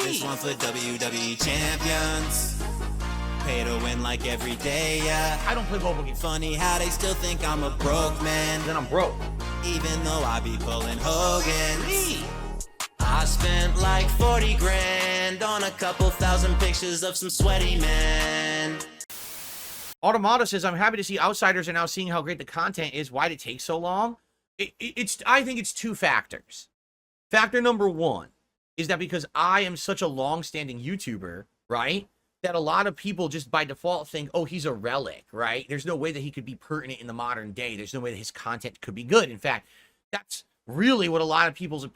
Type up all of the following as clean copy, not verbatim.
This one's for WWE champions. Pay to win like every day, yeah. I don't play mobile games. Funny how they still think I'm a broke man. Then I'm broke. Even though I be pulling Hogan's. I spent like 40 grand on a couple thousand pictures of some sweaty men. Automata says, I'm happy to see outsiders are now seeing how great the content is. Why'd it take so long? I think it's two factors. Factor number one is that because I am such a long-standing YouTuber, right, that a lot of people just by default think, oh, he's a relic, right? There's no way that he could be pertinent in the modern day. There's no way that his content could be good. In fact, that's really what a lot of people's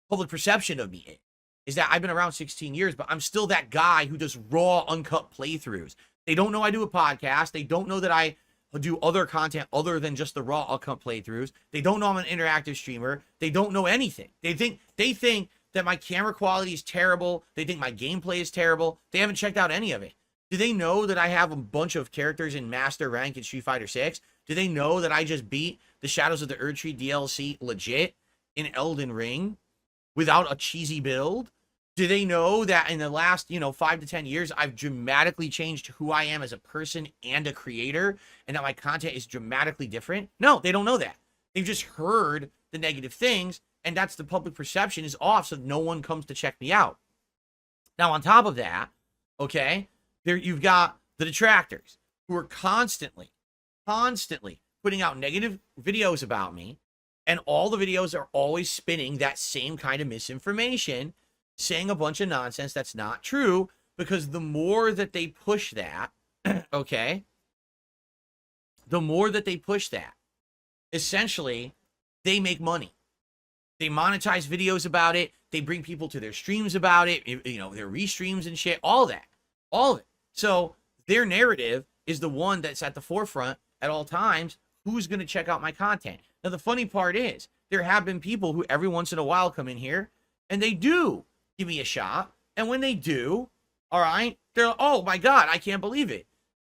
public perception of me is that I've been around 16 years, but I'm still that guy who does raw, uncut playthroughs. They don't know I do a podcast. They don't know that I do other content other than just the raw, uncut playthroughs. They don't know I'm an interactive streamer. They don't know anything. They think that my camera quality is terrible. They think my gameplay is terrible. They haven't checked out any of it. Do they know that I have a bunch of characters in Master Rank in Street Fighter 6? Do they know that I just beat the Shadows of the Erdtree DLC legit in Elden Ring without a cheesy build? Do they know that in the last, 5 to 10 years, I've dramatically changed who I am as a person and a creator, and that my content is dramatically different? No, they don't know that. They've just heard the negative things, and that's the public perception is off, so no one comes to check me out. Now, on top of that, okay, there you've got the detractors who are constantly putting out negative videos about me, and all the videos are always spinning that same kind of misinformation, saying a bunch of nonsense that's not true, because the more that they push that, okay, the more that they push that, essentially, they make money. They monetize videos about it. They bring people to their streams about it, their restreams and shit, all that, all of it. So their narrative is the one that's at the forefront at all times. Who's going to check out my content? Now, the funny part is there have been people who every once in a while come in here and they do give me a shot. And when they do, all right, they're like, oh my God, I can't believe it.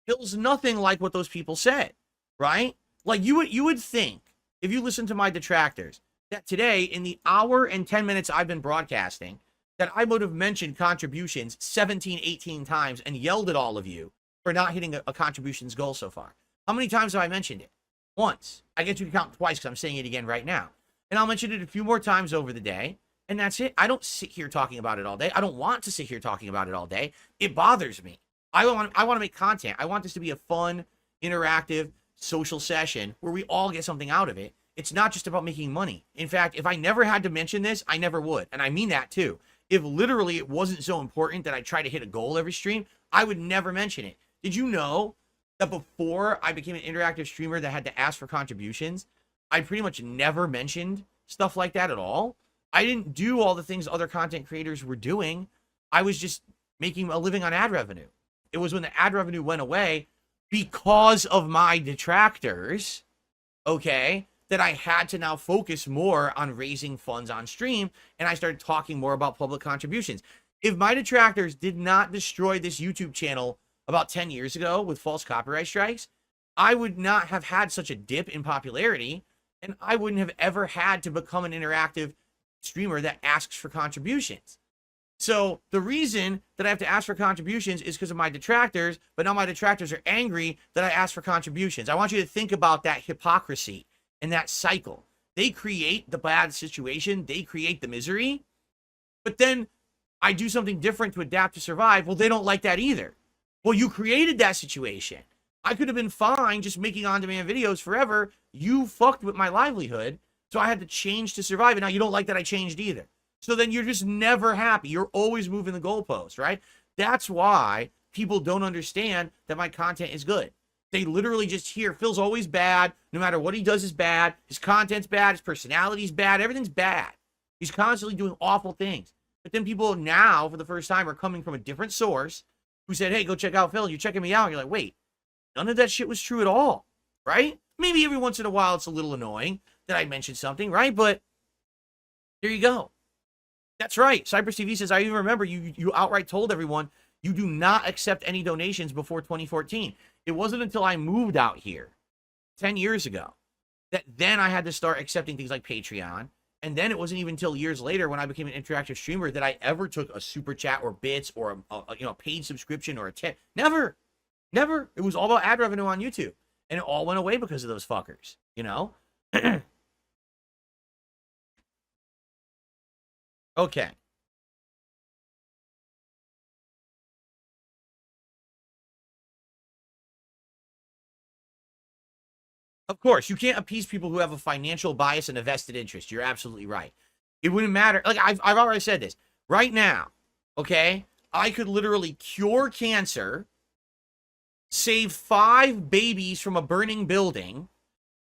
Feels nothing like what those people said, right? Like you would think, if you listen to my detractors, that today in the hour and 10 minutes I've been broadcasting, that I would have mentioned contributions 17, 18 times and yelled at all of you for not hitting a contributions goal so far. How many times have I mentioned it? Once. I get you to count twice because I'm saying it again right now. And I'll mention it a few more times over the day. And that's it. I don't sit here talking about it all day. I don't want to sit here talking about it all day. It bothers me. I want to make content. I want this to be a fun, interactive, social session where we all get something out of it. It's not just about making money. In fact, if I never had to mention this, I never would. And I mean that too. If literally it wasn't so important that I try to hit a goal every stream, I would never mention it. Did you know that before I became an interactive streamer that had to ask for contributions, I pretty much never mentioned stuff like that at all? I didn't do all the things other content creators were doing. I was just making a living on ad revenue. It was when the ad revenue went away because of my detractors, okay, that I had to now focus more on raising funds on stream, and I started talking more about public contributions. If my detractors did not destroy this YouTube channel about 10 years ago with false copyright strikes, I would not have had such a dip in popularity, and I wouldn't have ever had to become an interactive streamer that asks for contributions. So the reason that I have to ask for contributions is because of my detractors, but now my detractors are angry that I ask for contributions. I want you to think about that hypocrisy and that cycle. They create the bad situation, they create the misery, but then I do something different to adapt to survive. Well, they don't like that either. Well, you created that situation. I could have been fine just making on-demand videos forever. You fucked with my livelihood, so I had to change to survive. And now you don't like that I changed either. So then you're just never happy. You're always moving the goalposts, right? That's why people don't understand that my content is good. They literally just hear Phil's always bad. No matter what he does is bad. His content's bad. His personality's bad. Everything's bad. He's constantly doing awful things. But then people now, for the first time, are coming from a different source who said, hey, go check out Phil. You're checking me out. And you're like, wait, none of that shit was true at all, right? Maybe every once in a while it's a little annoying that I mentioned something, right? But there you go. That's right. Cypress TV says, I even remember you outright told everyone you do not accept any donations before 2014. It wasn't until I moved out here 10 years ago that then I had to start accepting things like Patreon. And then it wasn't even until years later when I became an interactive streamer that I ever took a super chat or bits or a paid subscription or a tip. Never. It was all about ad revenue on YouTube. And it all went away because of those fuckers, you know? Okay. Of course, you can't appease people who have a financial bias and a vested interest. You're absolutely right. It wouldn't matter. Like, I've already said this. Right now, okay, I could literally cure cancer, save 5 babies from a burning building,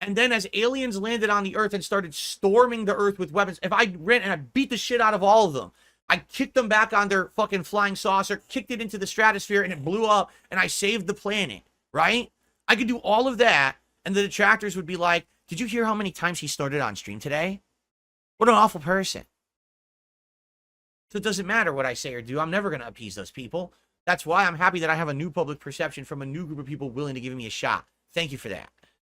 and then as aliens landed on the Earth and started storming the Earth with weapons, if I ran and I beat the shit out of all of them, I kicked them back on their fucking flying saucer, kicked it into the stratosphere, and it blew up, and I saved the planet, right? I could do all of that, and the detractors would be like, did you hear how many times he started on stream today? What an awful person. So it doesn't matter what I say or do. I'm never going to appease those people. That's why I'm happy that I have a new public perception from a new group of people willing to give me a shot. Thank you for that.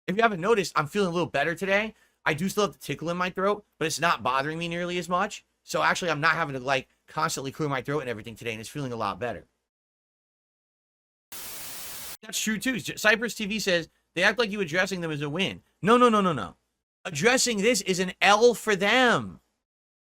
If you haven't noticed, I'm feeling a little better today. I do still have the tickle in my throat, but it's not bothering me nearly as much. So actually, I'm not having to, like, constantly clear my throat and everything today, and it's feeling a lot better. That's true, too. Cypress TV says, they act like you addressing them is a win. No. Addressing this is an L for them.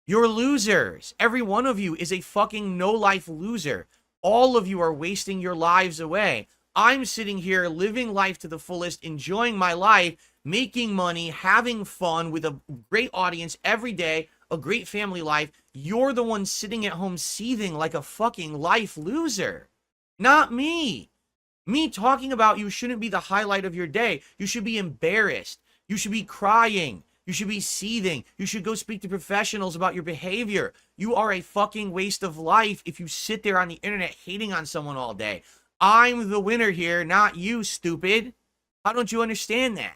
You're losers. Every one of you is a fucking no-life loser. All of you are wasting your lives away. I'm sitting here living life to the fullest, enjoying my life, making money, having fun with a great audience every day, a great family life. You're the one sitting at home seething like a fucking life loser. Not me. Me talking about you shouldn't be the highlight of your day. You should be embarrassed. You should be crying. You should be seething. You should go speak to professionals about your behavior. You are a fucking waste of life if you sit there on the internet hating on someone all day. I'm the winner here, not you, stupid. How don't you understand that?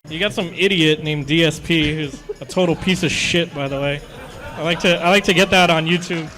You got some idiot named DSP who's a total piece of shit, by the way. I like to get that on YouTube.